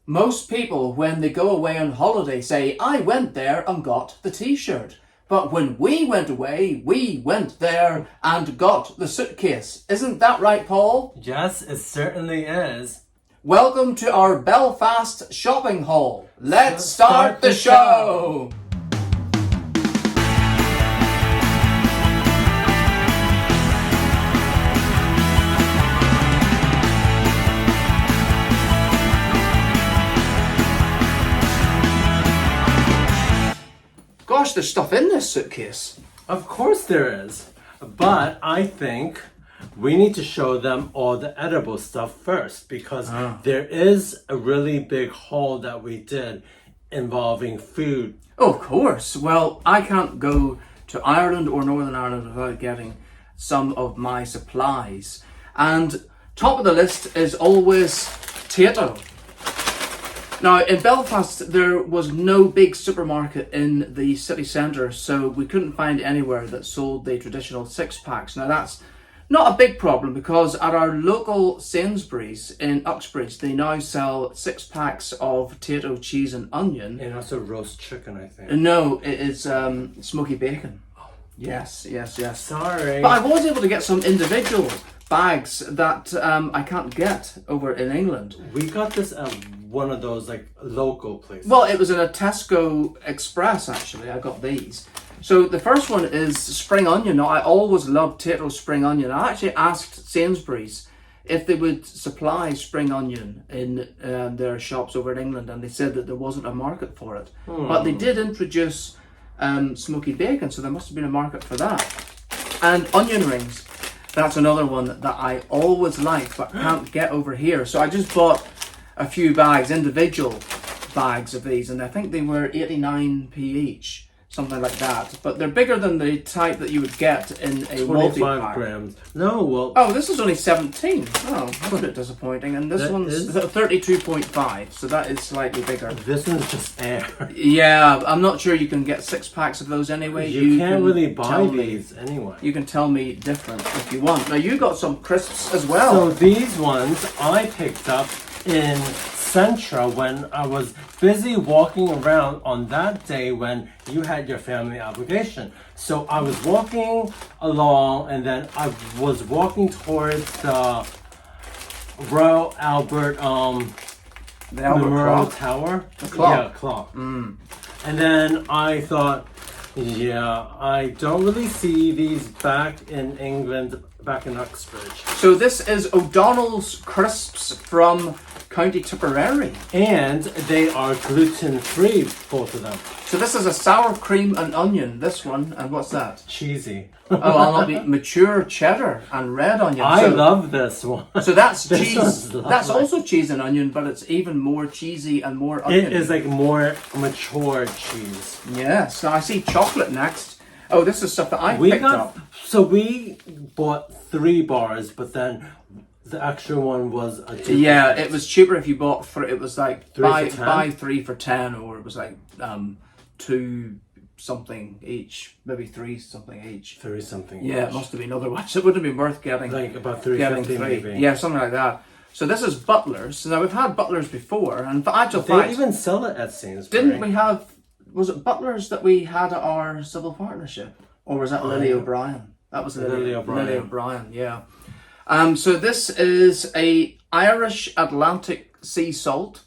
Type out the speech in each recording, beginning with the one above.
Most people, when they go away on holiday, say, I went there and got the t-shirt. But when we went away, we went there and got the suitcase. Isn't that right, Paul? Yes, it certainly is. Welcome to our Belfast shopping haul. Let's start the show. Gosh, there's stuff in this suitcase. Of course there is. But I think we need to show them all the edible stuff first because there is a really big haul that we did involving food. Oh, of course. Well, I can't go to Ireland or Northern Ireland without getting some of my supplies. And top of the list is always potato. Now, in Belfast, there was no big supermarket in the city centre, so we couldn't find anywhere that sold the traditional six-packs. Now, that's not a big problem because at our local Sainsbury's in Uxbridge, they now sell six-packs of potato, cheese and onion. And also roast chicken, I think. No, it is smoky bacon. Yes. Sorry. But I was able to get some individual bags that I can't get over in England. We got this at one of those like local places. Well, it was in a Tesco Express actually. I got these. So the first one is spring onion. Now I always loved potato spring onion. I actually asked Sainsbury's if they would supply spring onion in their shops over in England, and they said that there wasn't a market for it. But they did introduce smoky bacon, so there must have been a market for that. And onion rings. That's another one that I always liked but can't get over here. So I just bought a few bags, individual bags of these, and I think they were 89p each, something like that. But they're bigger than the type that you would get in a 25 multi-pack. grams. No, well... Oh, this is only 17. Oh, that's a bit disappointing. And this one's 32.5, so that is slightly bigger. This one's just air. Yeah, I'm not sure you can get 6 packs of those anyway. You can't really buy these anyway. You can tell me different if you want. Now, you got some crisps as well. So these ones I picked up in Centra when I was busy walking around on that day when you had your family obligation. So I was walking along and then I was walking towards the Royal Albert the Albert Memorial clock. Tower. The clock. Yeah, clock. And then I thought, yeah, I don't really see these back in England, back in Uxbridge. So this is O'Donnell's crisps from County Tipperary. And they are gluten-free, both of them. So this is a sour cream and onion, this one. And what's that? Cheesy. Oh, I'll not be mature cheddar and red onion. I love this one. So that's This cheese. one's lovely. That's also cheese and onion, but it's even more cheesy and more onion. It is like more mature cheese. Yes. So I see chocolate next. Oh, this is stuff that I picked up. So we bought 3 bars, but then the extra one was a duplicate. Yeah, it was cheaper if you bought 3. It was like 3 buy for 10? 3 for 10, or it was like 2 something each, maybe 3 something each. 30 something. Yeah, it must have been otherwise. It wouldn't have been worth getting. Like about getting 3.50 3. maybe. Yeah, something like that. So this is Butler's. Now we've had Butler's before, and for actual They fact, even sell it at Sainsbury's. didn't we have? Was it Butler's that we had at our civil partnership, or was that Lily O'Brien? That was Lily O'Brien. Lily O'Brien, yeah. So this is a Irish Atlantic sea salt,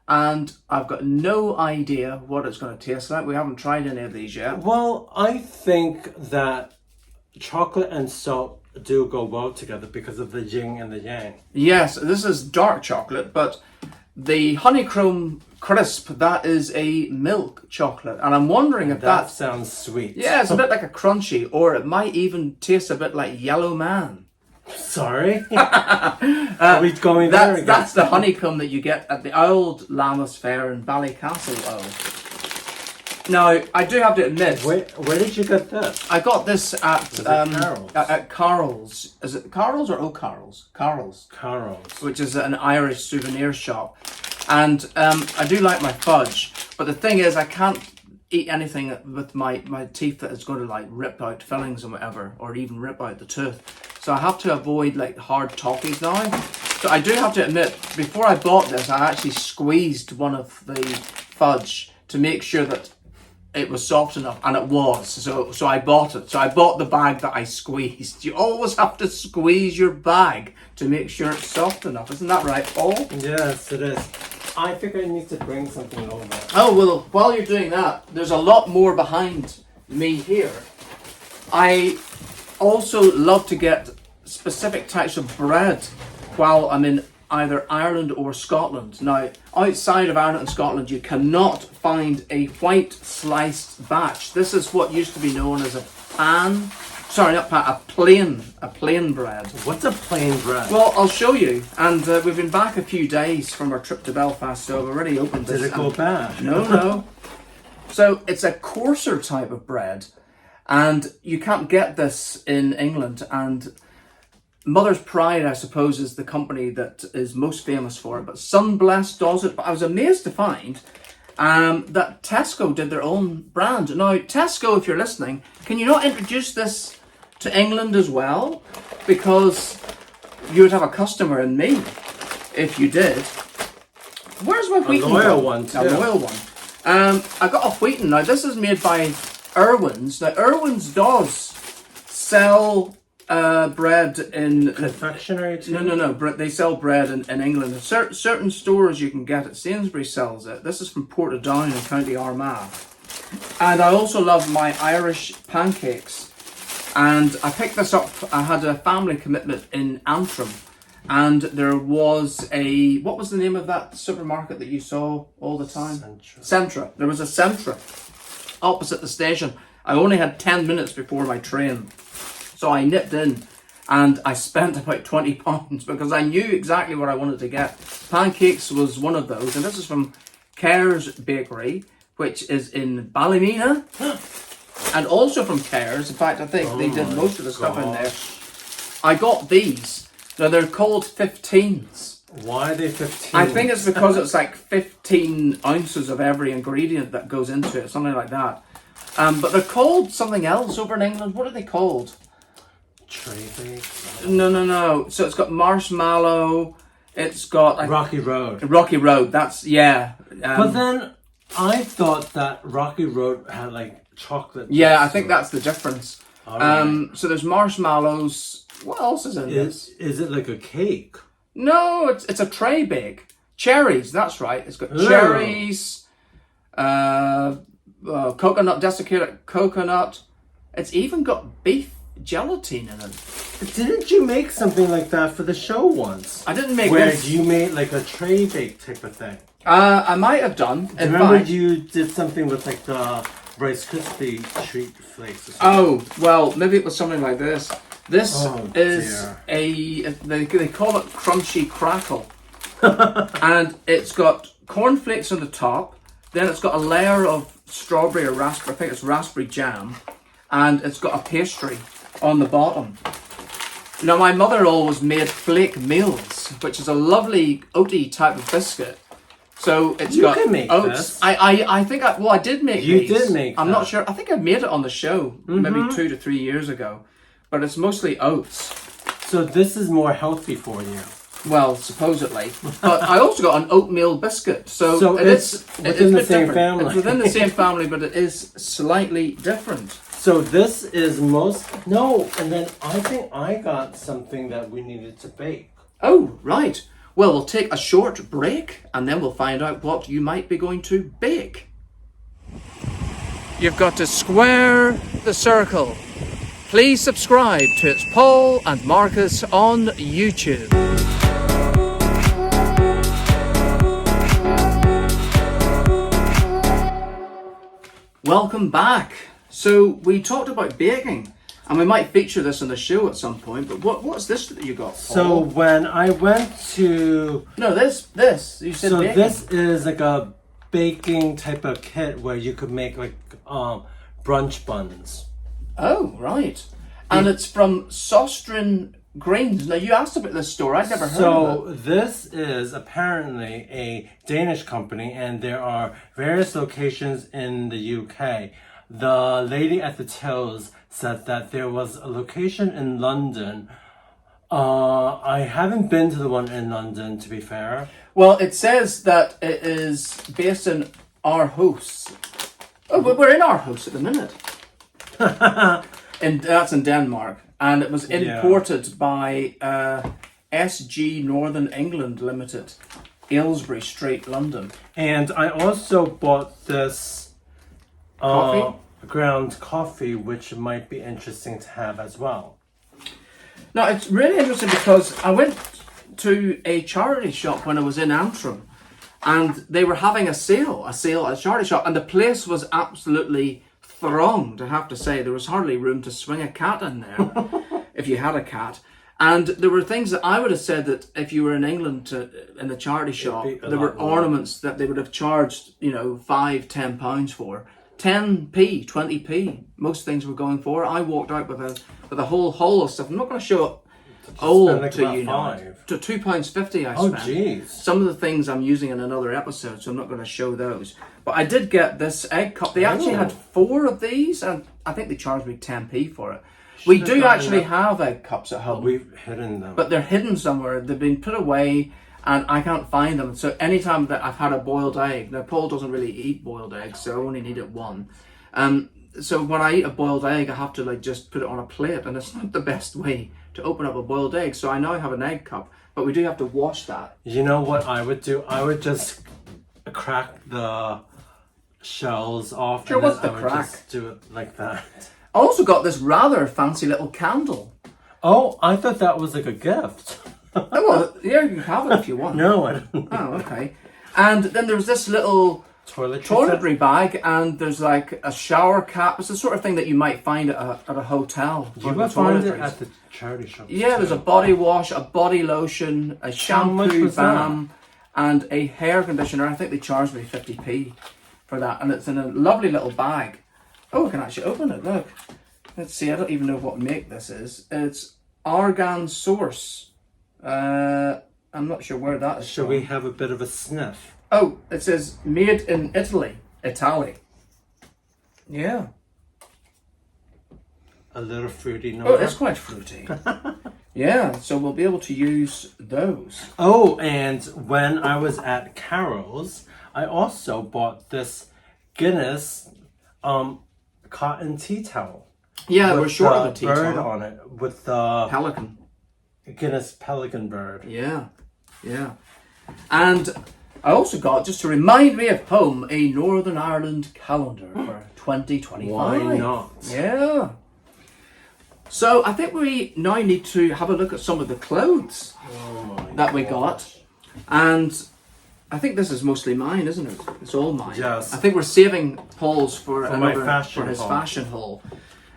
and I've got no idea what it's going to taste like. We haven't tried any of these yet. Well, I think that chocolate and salt do go well together because of the yin and the yang. Yes, this is dark chocolate, but the honeycomb crisp, that is a milk chocolate, and I'm wondering if That that's... sounds sweet. Yeah, it's a bit like a crunchy, or it might even taste a bit like Yellow Man. Sorry? Are we going there again? That's the honeycomb that you get at the old Lammas Fair in Ballycastle. Now, I do have to admit... Where did you get this? I got this at Carol's? at Carol's. Is it Carol's or O'Carroll's? Carol's. Carol's. Which is an Irish souvenir shop. And I do like my fudge, but the thing is I can't eat anything with my teeth that is going to like rip out fillings and whatever, or even rip out the tooth. So I have to avoid like hard toffees now. So I do have to admit, before I bought this, I actually squeezed one of the fudge to make sure that it was soft enough, and it was. So I bought it. So I bought the bag that I squeezed. You always have to squeeze your bag to make sure it's soft enough. Isn't that right, Paul? Yes, it is. I think I need to bring something over. Oh, well, while you're doing that, there's a lot more behind me here. I also love to get specific types of bread while I'm in either Ireland or Scotland. Now, outside of Ireland and Scotland, you cannot find a white sliced batch. This is what used to be known as a plain bread. What's a plain bread? Well, I'll show you. And we've been back a few days from our trip to Belfast, so I've already opened this. Did it go bad? No. So it's a coarser type of bread, and you can't get this in England. And Mother's Pride, I suppose, is the company that is most famous for it, but Sunblessed does it. But I was amazed to find that Tesco did their own brand. Now, Tesco, if you're listening, can you not introduce this to England as well? Because you would have a customer in me if you did. Where's my Wheaton? A loyal one, too. A loyal one. I got a Wheaton. Now, this is made by Irwin's. Now, Irwin's does sell bread in confectionery too? No. They sell bread in England. Certain stores you can get it. Sainsbury's sells it. This is from Portadown in County Armagh. And I also love my Irish pancakes. And I picked this up. I had a family commitment in Antrim, and there was what was the name of that supermarket that you saw all the time? Centra. There was a Centra opposite the station. I only had 10 minutes before my train. So I nipped in and I spent about £20 because I knew exactly what I wanted to get. Pancakes was one of those, and this is from Kerr's Bakery, which is in Ballymena, and also from Kerr's. In fact, I think they did most of the stuff in there. I got these. Now they're called 15s. Why are they 15? I think it's because it's like 15 ounces of every ingredient that goes into it, something like that. But they're called something else over in England. What are they called? Tray bake? No. So it's got marshmallow. It's got Rocky Road. Rocky Road. That's but then I thought that Rocky Road had like chocolate. Yeah, I think that's the difference. Right. So there's marshmallows. What else is in this? Is it like a cake? No, it's a tray bake. Cherries. That's right. It's got cherries. Coconut, desiccated coconut. It's even got beef gelatin in it. Didn't you make something like that for the show once? I didn't make where this. You made like a tray bake type of thing. I might have done. Remember you did something with like the Rice Krispie treat flakes or something? Oh, well, maybe it was something like this. This is they call it Crunchy Crackle. And it's got cornflakes on the top, then it's got a layer of strawberry or raspberry, I think it's raspberry jam, and it's got a pastry on the bottom. Now, my mother always made flake meals, which is a lovely oaty type of biscuit. So it's got can make oats. this. I think I did make You these. did make I'm that. not sure. I think I made it on the show maybe 2 to 3 years ago. But it's mostly oats. So this is more healthy for you. Well, supposedly. But I also got an oatmeal biscuit. So it's within the same different. family. It's within the same family, but it is slightly different. So this is and then I think I got something that we needed to bake. Oh, right. Well, we'll take a short break and then we'll find out what you might be going to bake. You've got to square the circle. Please subscribe to It's Paul and Marcus on YouTube. Welcome back. So we talked about baking, and we might feature this on the show at some point. But what's this that you got, Paul? So when I went to this you said baking. this is like a baking type of kit where you could make like brunch buns. Oh, right. And it's from Sostrin Greens. Now, you asked about this store. I'd never heard of it. So this is apparently a Danish company, and there are various locations in the UK. The lady at the tills said that there was a location in London I haven't been to the one in London, to be fair. Well, it says that it is based in Aarhus. Oh, but we're in Aarhus at the minute. And that's in Denmark. And it was imported by SG Northern England Limited, Aylesbury Street, London. And I also bought this Coffee? ground coffee, which might be interesting to have as well. Now, it's really interesting because I went to a charity shop when I was in Antrim, and they were having a sale at a charity shop, and the place was absolutely thronged, I have to say. There was hardly room to swing a cat in there, if you had a cat. And there were things that I would have said that if you were in England in the charity shop, there were ornaments that they would have charged, £5-10 for. 10p, 20p, most things were going for. I walked out with a whole haul of stuff. I'm not going to show it all to you now. To £2.50 I spent. Oh, jeez. Some of the things I'm using in another episode, so I'm not going to show those. But I did get this egg cup. They actually had 4 of these, and I think they charged me 10p for it. We do actually have egg cups at home. We've hidden them. But they're hidden somewhere. They've been put away, and I can't find them. So anytime that I've had a boiled egg, now Paul doesn't really eat boiled eggs, so I only needed one. So when I eat a boiled egg, I have to just put it on a plate, and it's not the best way to open up a boiled egg. So I now have an egg cup, but we do have to wash that. You know what I would do? I would just crack the shells off. Sure, what's the I would crack? just do it like that. I also got this rather fancy little candle. Oh, I thought that was like a gift. Oh, well, yeah, you can have it if you want. No, I don't. Oh, okay. And then there's this little toiletry bag, and there's like a shower cap. It's the sort of thing that you might find at a hotel. You would find it at the charity shop. Yeah, there's a body wash, a body lotion, a shampoo, balm, and a hair conditioner. I think they charged me 50p for that, and it's in a lovely little bag. Oh, I can actually open it, look. Let's see, I don't even know what make this is. It's Argan Source. I'm not sure where that is Shall from. we have a bit of a sniff? Oh, it says made in Italy. Yeah. A little fruity note. Oh, it's quite fruity. Yeah, so we'll be able to use those. Oh, and when I was at Carol's, I also bought this Guinness cotton tea towel. Yeah, we're short of a tea bird towel. on it with the Pelican. Guinness pelican bird. Yeah. And I also got, just to remind me of home, a Northern Ireland calendar for 2025. Why not? Yeah. So I think we now need to have a look at some of the clothes that we got. And I think this is mostly mine, isn't it? It's all mine. Yes. I think we're saving Paul's for his haul. fashion haul.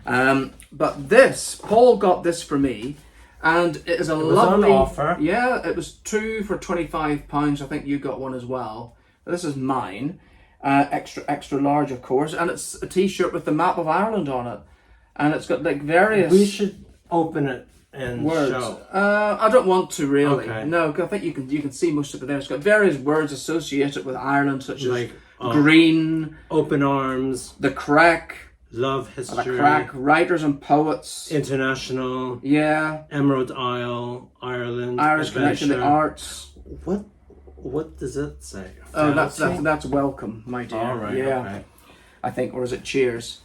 But this, Paul got this for me, and it is a lovely offer. Yeah, it was 2 for £25. I think you got one as well. This is mine, extra large, of course, and it's a T-shirt with the map of Ireland on it, and it's got like various. We should open it and words. show. I don't want to really. Okay. No, 'cause I think you can see most of it there. It's got various words associated with Ireland, such Like, as green, Open arms, the crack, love history, writers and poets, international, yeah, Emerald Isle, Ireland, Irish connection, the adventure. arts. What does it say? Oh, that's welcome, my dear. All right. Yeah, Okay. I think, or is it cheers?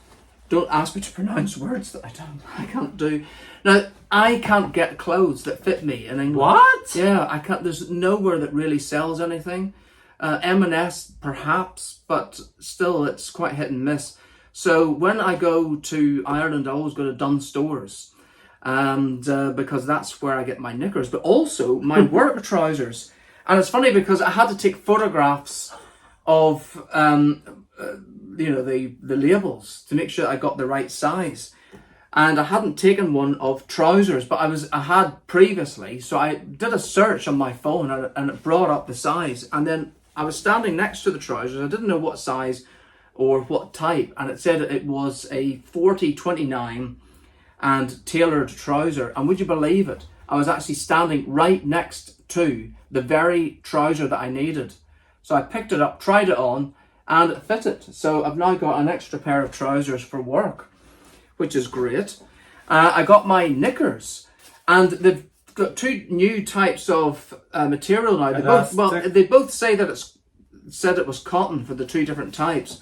Don't ask me to pronounce words that I can't do. Now, I can't get clothes that fit me in England. What? Yeah, I can't. There's nowhere that really sells anything. M&S perhaps, but still it's quite hit and miss. So when I go to Ireland, I always go to Dunnes Stores, and because that's where I get my knickers, but also my work trousers. And it's funny because I had to take photographs of the labels to make sure I got the right size. And I hadn't taken one of trousers, but I had previously, so I did a search on my phone and it brought up the size. And then I was standing next to the trousers. I didn't know what size or what type, and it said it was a 40-29 and tailored trouser. And would you believe it? I was actually standing right next to the very trouser that I needed. So I picked it up, tried it on, and it fitted. So I've now got an extra pair of trousers for work, which is great. I got my knickers, and they've got two new types of material now. Elastic. They both say that it was cotton for the two different types,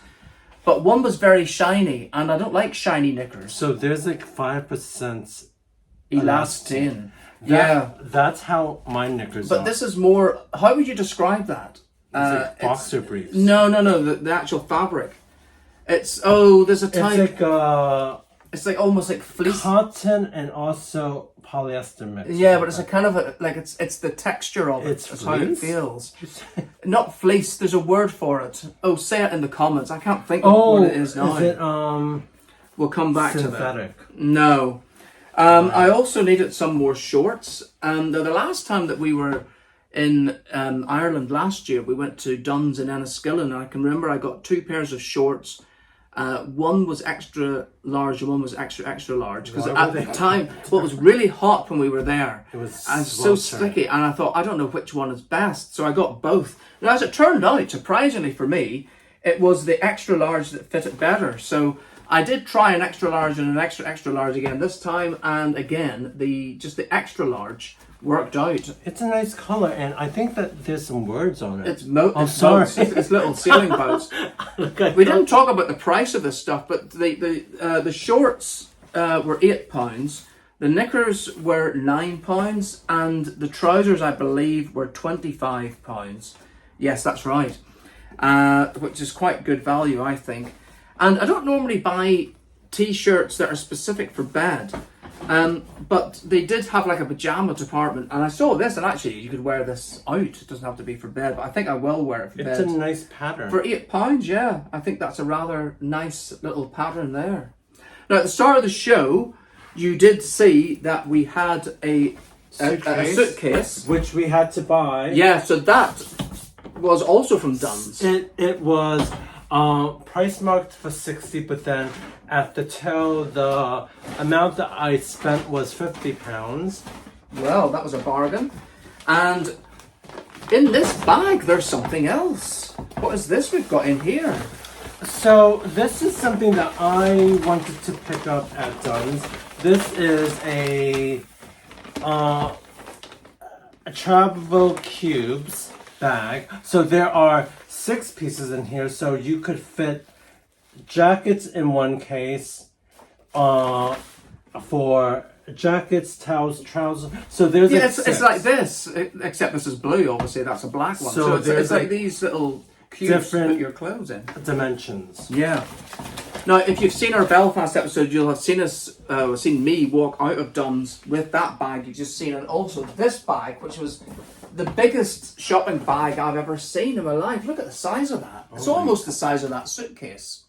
but one was very shiny, and I don't like shiny knickers. So there's like 5% Elastane. Yeah, That's how my knickers but are. this is more. How would you describe that? It's boxer briefs. No. The actual fabric. There's a type. It's like It's like almost like fleece. cotton and also polyester mix. Yeah, but it's a kind of it's the texture of it. It's It's how it fleece? feels. Not fleece. There's a word for it. Oh, say it in the comments. I can't think of what it is now. Is it We'll come back to that. synthetic? No. I also needed some more shorts. And the last time that we were in Ireland last year, we went to Dunn's in Enniskillen. And I can remember I got two pairs of shorts. One was extra large and one was extra large. Because at the time, it was really hot when we were there. It was and so sweltering. sticky. And I thought, I don't know which one is best. So I got both. Now, as it turned out, surprisingly for me, it was the extra large that fit it better. So I did try an extra large and an extra large again this time, and again the extra large worked out. It's a nice color, and I think that there's some words on it. It's sorry. boats. It's little sailing boats. We didn't talk about the price of this stuff, but the shorts were £8, the knickers were £9, and the trousers I believe were £25. Yes, that's right, which is quite good value, I think. And I don't normally buy t-shirts that are specific for bed, but they did have like a pajama department, and I saw this, and actually you could wear this out. It doesn't have to be for bed, but I think I will wear it for It's bed. a nice pattern. For £8, yeah. I think that's a rather nice little pattern there. Now, at the start of the show, you did see that we had a suitcase. which we had to buy. Yeah, so that was also from Dunn's. It was price marked for 60, but then at the till, the amount that I spent was £50. Well, that was a bargain. And in this bag, there's something else. What is this we've got in here? So this is something that I wanted to pick up at Dunn's. This is a travel cubes bag. So there are 6 pieces in here, so you could fit jackets in one case, for jackets, towels, trousers. So there's It's like this, except this is blue. Obviously, that's a black one. So it's like these little cubes to put your clothes in. dimensions. Yeah. Now, if you've seen our Belfast episode, you'll have seen me walk out of Dunn's with that bag. You've just seen, and also this bag, which was the biggest shopping bag I've ever seen in my life. Look at the size of that. It's almost the size of that suitcase.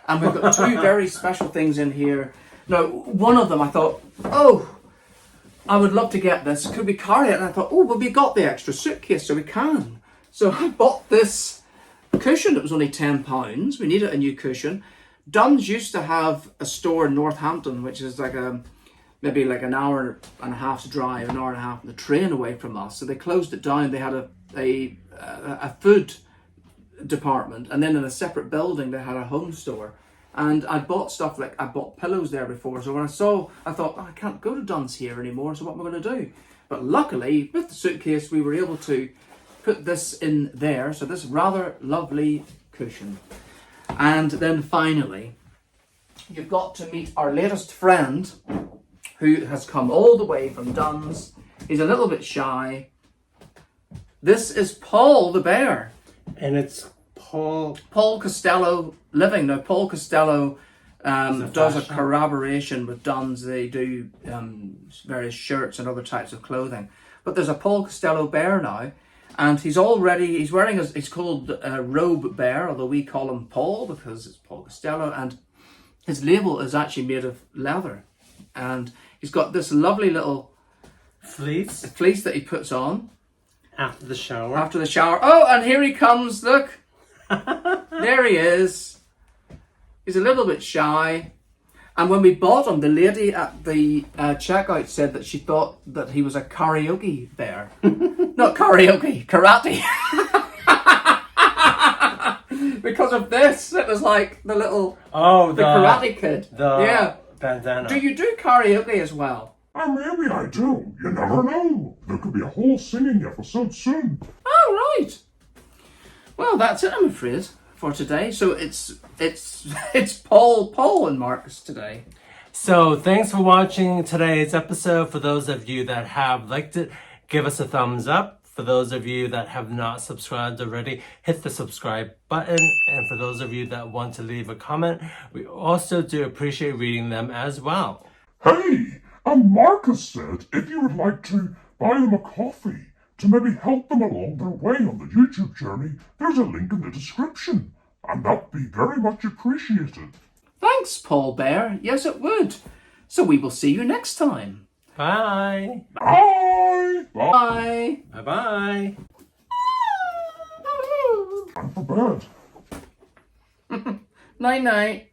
And we've got 2 very special things in here. Now, one of them I thought, I would love to get this. Could we carry it? And I thought, well, we got the extra suitcase, so we can. So I bought this cushion. It was only £10. We needed a new cushion. Dunn's used to have a store in Northampton, which is like maybe like an hour and a half's drive, an hour and a half on the train away from us. So they closed it down. They had a food department, and then in a separate building they had a home store. And I bought stuff like, I bought pillows there before, so when I thought, I can't go to Dunn's here anymore, so what am I going to do? But luckily, with the suitcase, we were able to put this in there, so this rather lovely cushion. And then finally, you've got to meet our latest friend, who has come all the way from Dunn's. He's a little bit shy. This is Paul the bear. And it's Paul Costello Living. Now, Paul Costello does a fashion. collaboration with Dunn's. They do various shirts and other types of clothing. But there's a Paul Costello bear now, and he's wearing he's called Robe Bear, although we call him Paul because it's Paul Costello, and his label is actually made of leather. And he's got this lovely little fleece that he puts on after the shower. Oh, and here he comes, look. There he is. He's a little bit shy. And when we bought him, the lady at the checkout said that she thought that he was a karaoke bear. Not karaoke, karate. Because of this, it was like the little... the Karate Kid. The yeah. bandana. Do you do karaoke as well? And maybe I do. You never know. There could be a whole singing episode soon. All right. Well, that's it, I'm afraid, for today. So it's Paul, and Marcus today. So thanks for watching today's episode. For those of you that have liked it, give us a thumbs up. For those of you that have not subscribed already, hit the subscribe button. And for those of you that want to leave a comment, we also do appreciate reading them as well. Hey, and Marcus said if you would like to buy them a coffee to maybe help them along their way on the YouTube journey, there's a link in the description. And that'd be very much appreciated. Thanks, Paul Bear. Yes, it would. So we will see you next time. Bye. Bye! Bye. Bye-bye. Time for bed. Night-night.